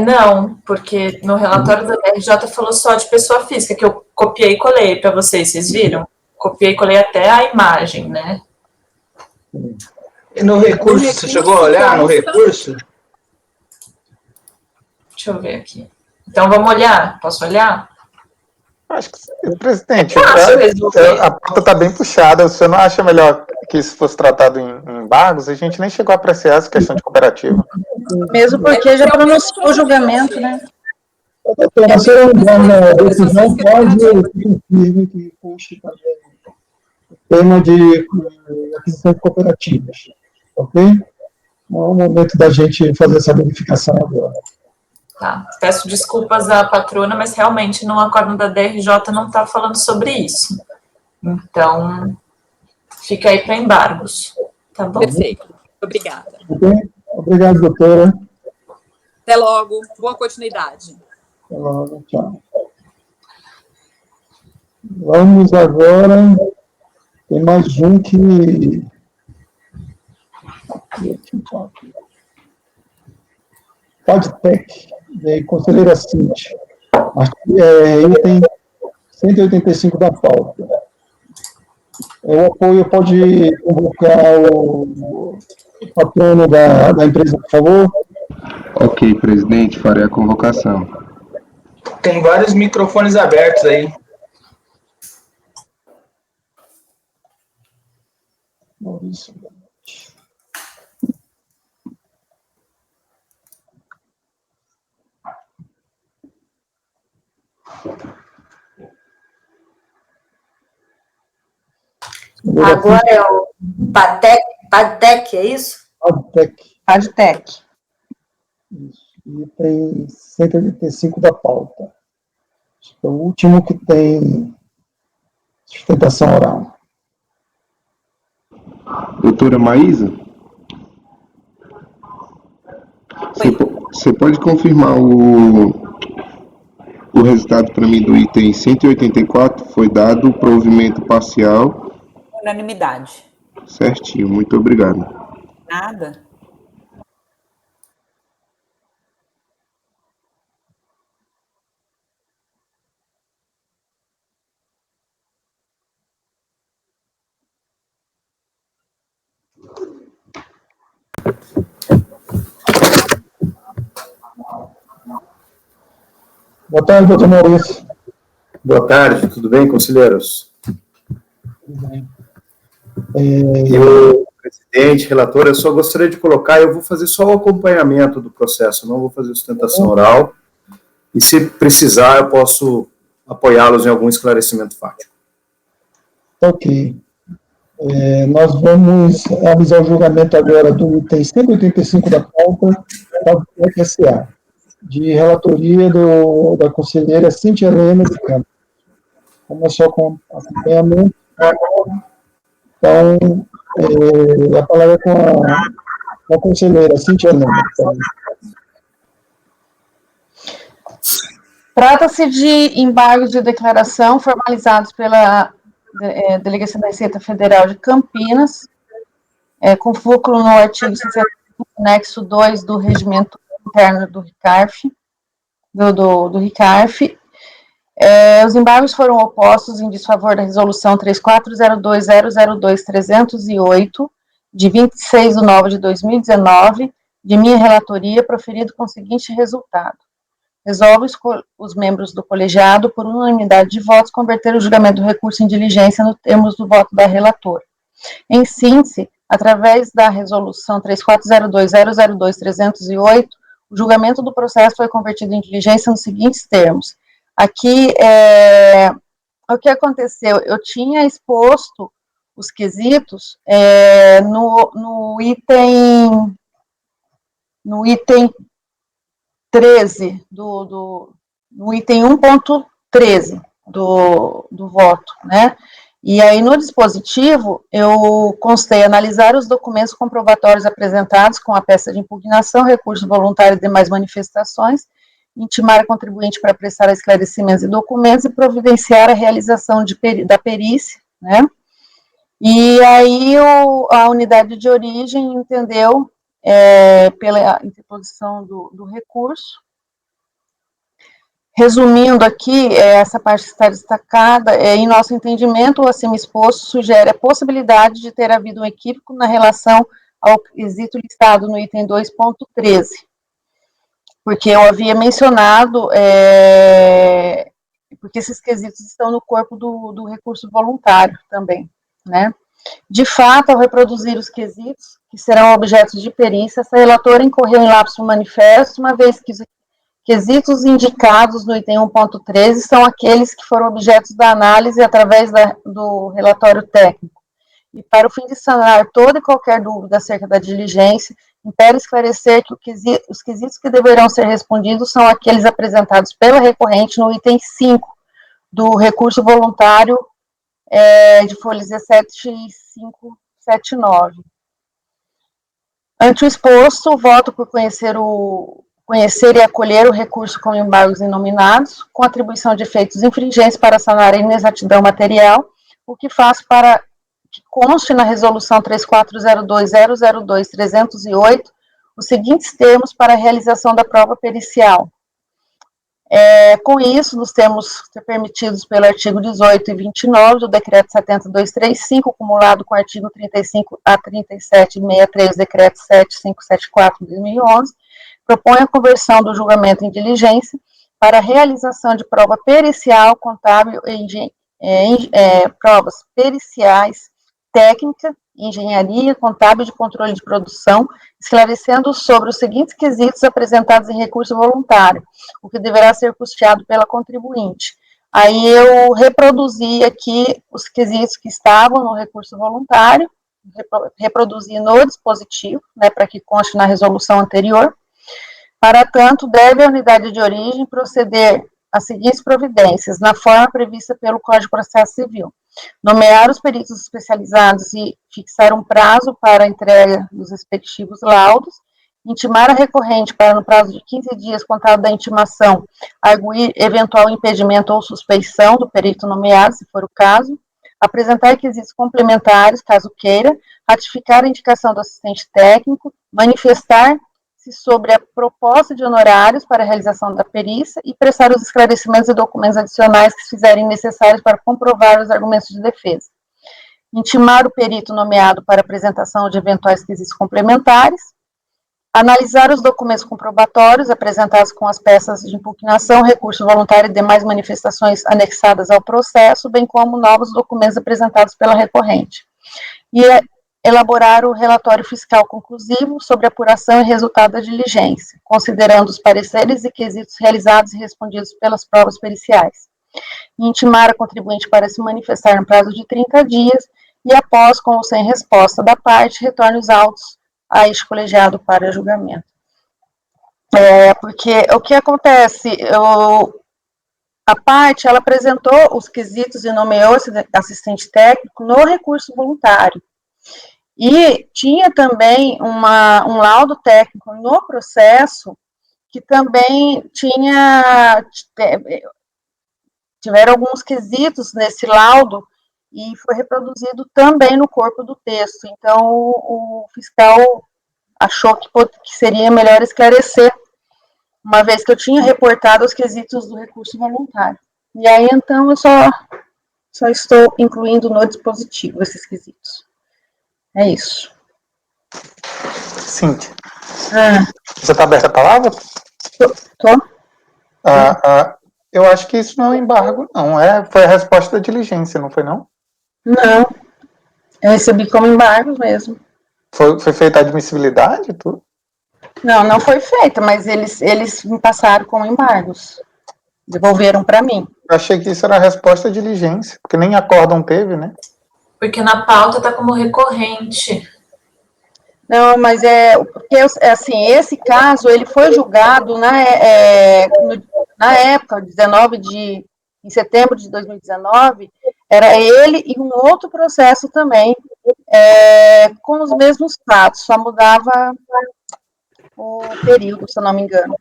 Não, porque no relatório da DRJ falou só de pessoa física, que eu copiei e colei para vocês viram? Copiei e colei até a imagem, né? E no recurso, você chegou a olhar no recurso? Deixa eu ver aqui. Então, vamos olhar? Posso olhar? Acho que, presidente, resolver. a pauta está bem puxada. Você não acha melhor que isso fosse tratado em embargos? A gente nem chegou a apreciar essa questão de cooperativa. Mesmo porque já pronunciou o julgamento, né? Doutora, se eu não na decisão, pode firme que puxe também o tema de aquisição de cooperativas, ok? Não é o momento da gente fazer essa verificação agora. Tá. Peço desculpas à patrona, mas realmente no acordo da DRJ não está falando sobre isso. Então, fica aí para embargos. Tá bom? Perfeito. Obrigada. Ok? Obrigado, doutora. Até logo. Boa continuidade. Até logo. Tchau. Vamos agora. Tem mais um que. Padtec, conselheira Cíntia. Item 185 da pauta. O apoio pode convocar o patrono da empresa, por favor? Ok, presidente, farei a convocação. Tem vários microfones abertos aí. Maurício. Agora é o Padtec, é isso? Padtec. Padtec. Isso. Item 185 da pauta. Acho que é o último que tem sustentação oral. Doutora Maísa? Você pode confirmar o resultado para mim do item 184? Foi dado provimento parcial. Unanimidade. Certinho, muito obrigado. Nada. Boa tarde, doutor Maurício. Boa tarde, tudo bem, conselheiros? Tudo bem. Eu, presidente, relator, eu só gostaria de colocar, eu vou fazer só o acompanhamento do processo, não vou fazer sustentação oral, e se precisar eu posso apoiá-los em algum esclarecimento fático. Ok. Nós vamos avisar o julgamento agora do item 185 da pauta, do FSA, de relatoria da conselheira Cíntia Helena de Campos. Começou com acompanhamento. Então, a palavra com a conselheira Cíntia Helena. Trata-se de embargos de declaração formalizados pela Delegacia da Receita Federal de Campinas, com fulcro no artigo 65, anexo 2 do Regimento Interno do RICARF, do RICARF. Os embargos foram opostos em desfavor da Resolução 3402.002.308, de 26 de nove de 2019, de minha relatoria, proferido com o seguinte resultado. Resolve os membros do colegiado, por unanimidade de votos, converter o julgamento do recurso em diligência nos termos do voto da relatora. Em síntese, através da Resolução 3402.002.308, o julgamento do processo foi convertido em diligência nos seguintes termos. Aqui, o que aconteceu? Eu tinha exposto os quesitos no item 13, no item 1.13 do voto, né? E aí, no dispositivo, eu constei analisar os documentos comprobatórios apresentados com a peça de impugnação, recurso voluntário e demais manifestações, intimar a contribuinte para prestar esclarecimentos e documentos e providenciar a realização da perícia, né? E aí, a unidade de origem entendeu, pela interposição do recurso. Resumindo aqui, essa parte está destacada, em nosso entendimento, o acima exposto sugere a possibilidade de ter havido um equívoco na relação ao quesito listado no item 2.13, porque eu havia mencionado, porque esses quesitos estão no corpo do recurso voluntário também, né? De fato, ao reproduzir os quesitos, que serão objetos de perícia, essa relatora incorreu em lapso manifesto, uma vez que os quesitos indicados no item 1.13 são aqueles que foram objetos da análise através do relatório técnico. E para o fim de sanar toda e qualquer dúvida acerca da diligência, impere esclarecer que os quesitos que deverão ser respondidos são aqueles apresentados pela recorrente no item 5 do recurso voluntário de folhas 17579. Ante o exposto, voto por conhecer e acolher o recurso com embargos inominados, com atribuição de efeitos infringentes para sanar a inexatidão material, o que faço para que conste na Resolução 3402.002.308 os seguintes termos para a realização da prova pericial. Com isso, nos termos permitidos pelo artigo 18 e 29 do Decreto 70.235, acumulado com o artigo 35 a 37.63 do Decreto 7574 de 2011, propõe a conversão do julgamento em diligência para a realização de prova pericial, contábil, provas periciais, técnica, engenharia, contábil de controle de produção, esclarecendo sobre os seguintes quesitos apresentados em recurso voluntário, o que deverá ser custeado pela contribuinte. Aí eu reproduzi aqui os quesitos que estavam no recurso voluntário, reproduzi no dispositivo, né, para que conste na resolução anterior. Para tanto, deve a unidade de origem proceder às seguintes providências, na forma prevista pelo Código de Processo Civil: nomear os peritos especializados e fixar um prazo para a entrega dos respectivos laudos, intimar a recorrente para, no prazo de 15 dias contado da intimação, arguir eventual impedimento ou suspeição do perito nomeado, se for o caso, apresentar requisitos complementares, caso queira, ratificar a indicação do assistente técnico, manifestar-se sobre a proposta de honorários para a realização da perícia e prestar os esclarecimentos e documentos adicionais que se fizerem necessários para comprovar os argumentos de defesa. Intimar o perito nomeado para apresentação de eventuais requisitos complementares, analisar os documentos comprobatórios apresentados com as peças de impugnação, recurso voluntário e demais manifestações anexadas ao processo, bem como novos documentos apresentados pela recorrente. E elaborar o relatório fiscal conclusivo sobre apuração e resultado da diligência, considerando os pareceres e quesitos realizados e respondidos pelas provas periciais. E intimar a contribuinte para se manifestar no prazo de 30 dias e, após, com ou sem resposta da parte, retorne os autos a este colegiado para julgamento. Porque o que acontece, a parte, ela apresentou os quesitos e nomeou esse assistente técnico no recurso voluntário. E tinha também um laudo técnico no processo, que também tiveram alguns quesitos nesse laudo, e foi reproduzido também no corpo do texto. Então, o fiscal achou que seria melhor esclarecer, uma vez que eu tinha reportado os quesitos do recurso voluntário. E aí, então, eu só estou incluindo no dispositivo esses quesitos. É isso. Cíntia. Você está aberta a palavra? Tô. Eu acho que isso não é um embargo, não. Foi a resposta da diligência, não foi, não? Não, eu recebi como embargo mesmo. Foi feita a admissibilidade, tudo? Não foi feita, mas eles me passaram como embargos. Devolveram para mim. Eu achei que isso era a resposta da diligência, porque nem acórdão teve, né? Porque na pauta está como recorrente. Não, mas porque, assim, esse caso, ele foi julgado na época, em setembro de 2019, era ele e um outro processo também, com os mesmos fatos, só mudava o período, se eu não me engano.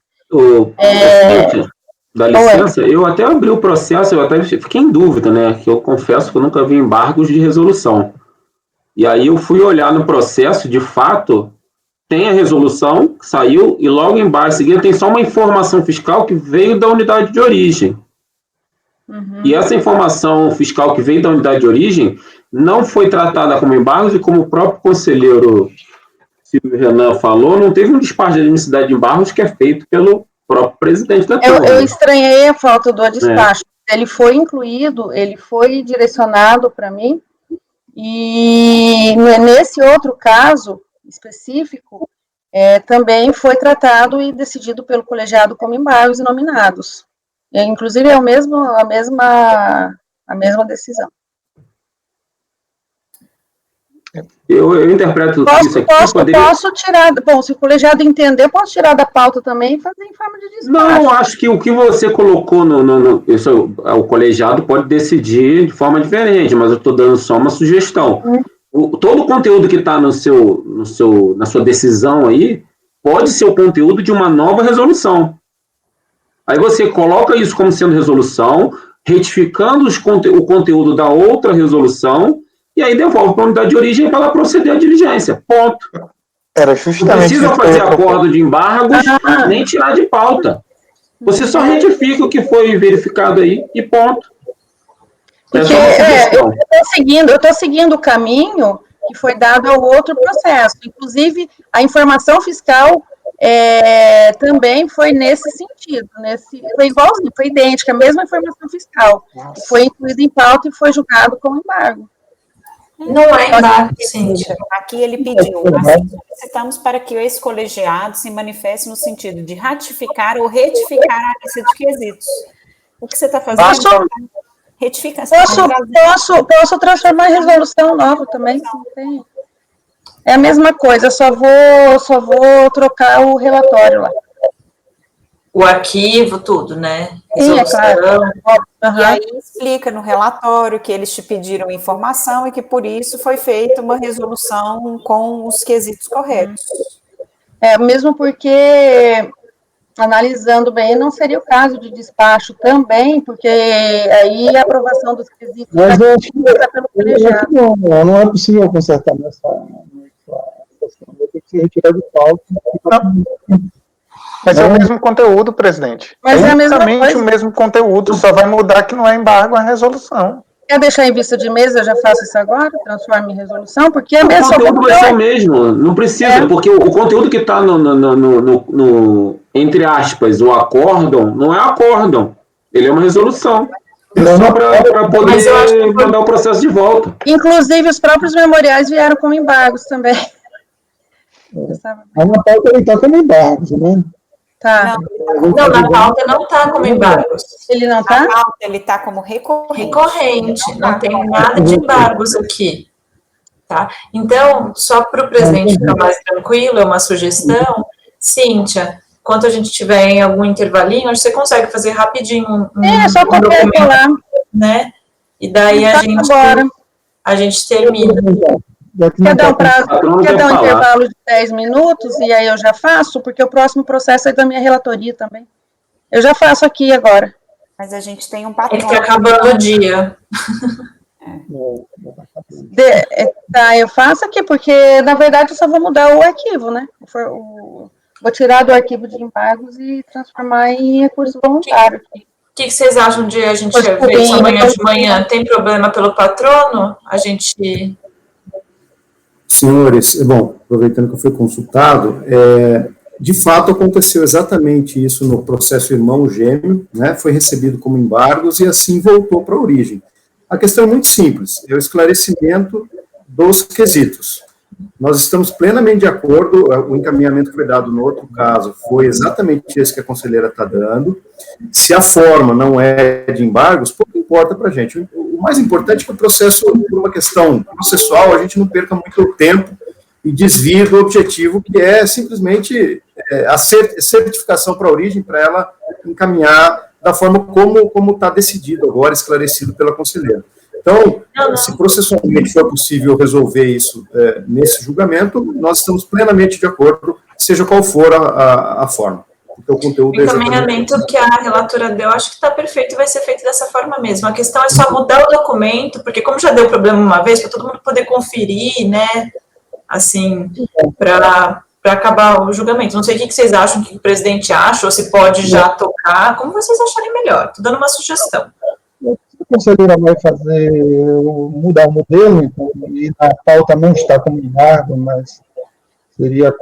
Dá licença, eu até abri o processo, eu até fiquei em dúvida, né, que eu confesso que eu nunca vi embargos de resolução. E aí eu fui olhar no processo, de fato, tem a resolução que saiu, e logo embaixo, em seguida, tem só uma informação fiscal que veio da unidade de origem. Uhum. E essa informação fiscal que veio da unidade de origem não foi tratada como embargos, e como o próprio conselheiro Silvio Renan falou, não teve um despacho de admissibilidade de embargos que é feito pelo próprio presidente da Câmara. Eu estranhei a falta do despacho. Ele foi incluído, ele foi direcionado para mim, e nesse outro caso específico, também foi tratado e decidido pelo colegiado como embargos e nominados. Inclusive, é a mesma decisão. Eu interpreto isso aqui... Posso tirar... Bom, se o colegiado entender, posso tirar da pauta também e fazer em forma de despacho. Não, acho que o que você colocou o colegiado pode decidir de forma diferente, mas eu estou dando só uma sugestão. Todo o conteúdo que está na sua decisão aí pode ser o conteúdo de uma nova resolução. Aí você coloca isso como sendo resolução, retificando o conteúdo da outra resolução, e aí devolve para a unidade de origem para ela proceder à diligência. Ponto. Era justamente. Não precisa fazer acordo de embargos, nem tirar de pauta. Você só retifica o que foi verificado aí e ponto. Eu estou seguindo o caminho que foi dado ao outro processo. Inclusive, a informação fiscal também foi nesse sentido. Foi igualzinho, foi idêntica, a mesma informação fiscal. Foi incluída em pauta e foi julgado como embargo. Não é embargo, Cíntia. Aqui ele pediu, assim, solicitamos para que esse colegiado se manifeste no sentido de ratificar ou retificar a lista de quesitos. O que você está fazendo? Retificação. Posso transformar em resolução nova também. É a mesma coisa, só vou trocar o relatório lá. o arquivo, tudo, né? Sim, é claro. E aí explica no relatório que eles te pediram informação e que por isso foi feita uma resolução com os quesitos corretos. Mesmo porque, analisando bem, não seria o caso de despacho também, porque aí a aprovação dos quesitos Mas eu acho pelo colegiado. Não é possível consertar nessa questão. Vai ter que se retirar de pauta. Mas é o mesmo conteúdo, presidente. Mas é a mesma exatamente coisa. o mesmo conteúdo, só vai mudar que não é embargo, é resolução. Quer deixar em vista de mesa, eu já faço isso agora, transformo em resolução, porque é O mesmo. conteúdo vai ser o mesmo, não precisa, porque o conteúdo que está no, entre aspas, o acórdão, não é acórdão, ele é uma resolução. Só para poder mandar o processo de volta. Inclusive, os próprios memoriais vieram com embargos também. Mas na pauta ele está como embargos, né? Tá. Não, na pauta não está como embargos. Ele não está? Na pauta ele está como recorrente. Recorrente, não tem nada de embargos aqui. Tá? Então, só para o presidente ficar mais tranquilo, é uma sugestão, Cíntia, enquanto a gente tiver em algum intervalinho, acho que você consegue fazer rapidinho É só copiar e colar. Né? E daí a gente termina. Quer dar um prazo, quer dar um intervalo de 10 minutos e aí eu já faço, porque o próximo processo é da minha relatoria também. Eu já faço aqui agora. Mas a gente tem um É patrão. que está acabando o dia. Tá, eu faço aqui, porque na verdade eu só vou mudar o arquivo, né? Vou tirar do arquivo de embargos e transformar em recurso voluntário. O que vocês acham de a gente ver isso amanhã de manhã? Tem problema pelo patrono? A gente... Senhores, bom, aproveitando que eu fui consultado, de fato aconteceu exatamente isso no processo irmão gêmeo, né, foi recebido como embargos e assim voltou para a origem. A questão é muito simples, é o esclarecimento dos quesitos. Nós estamos plenamente de acordo, o encaminhamento que foi dado no outro caso foi exatamente esse que a conselheira está dando. Se a forma não é de embargos, pouco importa para a gente. O mais importante é que o processo, por uma questão processual, a gente não perca muito tempo e desvie do objetivo, que é simplesmente a certificação para a origem, para ela encaminhar da forma como está decidido agora, esclarecido pela conselheira. Então, se processualmente for possível resolver isso nesse julgamento, nós estamos plenamente de acordo, seja qual for a forma. Porque o conteúdo o encaminhamento que a relatora deu, acho que está perfeito e vai ser feito dessa forma mesmo. A questão é só mudar o documento, porque como já deu problema uma vez, para todo mundo poder conferir, né, assim, para acabar o julgamento. Não sei o que vocês acham, o que o presidente acha, ou se pode já tocar, como vocês acharem melhor. Estou dando uma sugestão. A conselheira vai mudar o modelo, então, e na pauta não está como embargo, mas seria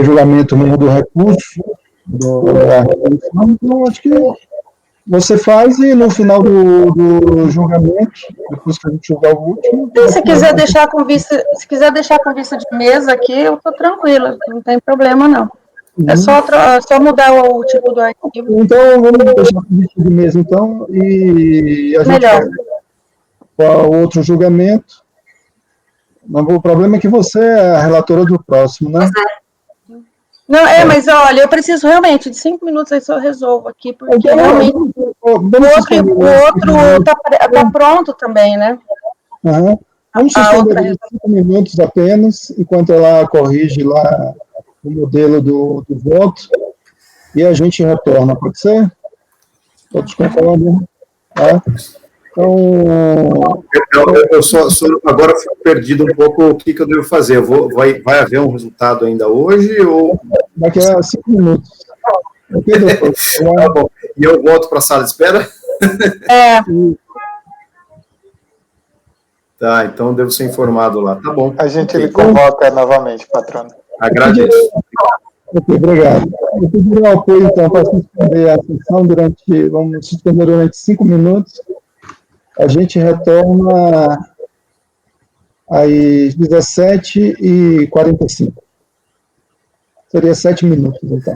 julgamento mesmo do recurso, então acho que você faz e no final do julgamento, depois que a gente julgar o último... Se quiser deixar com vista de mesa aqui, eu estou tranquila, não tem problema não. É só mudar o tipo do arquivo. Então, vamos deixar com vista de mesa, então, e a gente vai para o outro julgamento. O problema é que você é a relatora do próximo, né? Não, mas olha, eu preciso realmente de 5 minutos, aí só eu resolvo aqui, porque realmente o outro tá pronto também, né? Vamos suspender 5 minutos apenas, enquanto ela corrige lá o modelo do voto, e a gente retorna, pode ser? Todos concordam? Então... Eu agora fico perdido um pouco o que eu devo fazer. Vai haver um resultado ainda hoje? Ou... Daqui a 5 minutos. Tá bom. E eu volto para a sala de espera? Tá, então devo ser informado lá. Tá bom. A gente lhe convoca novamente, patrono. Agradeço. Ok, obrigado. Eu pedi um apoio, então, para suspender a sessão vamos suspender durante 5 minutos. A gente retorna às 17h45. Seria 7 minutos, então.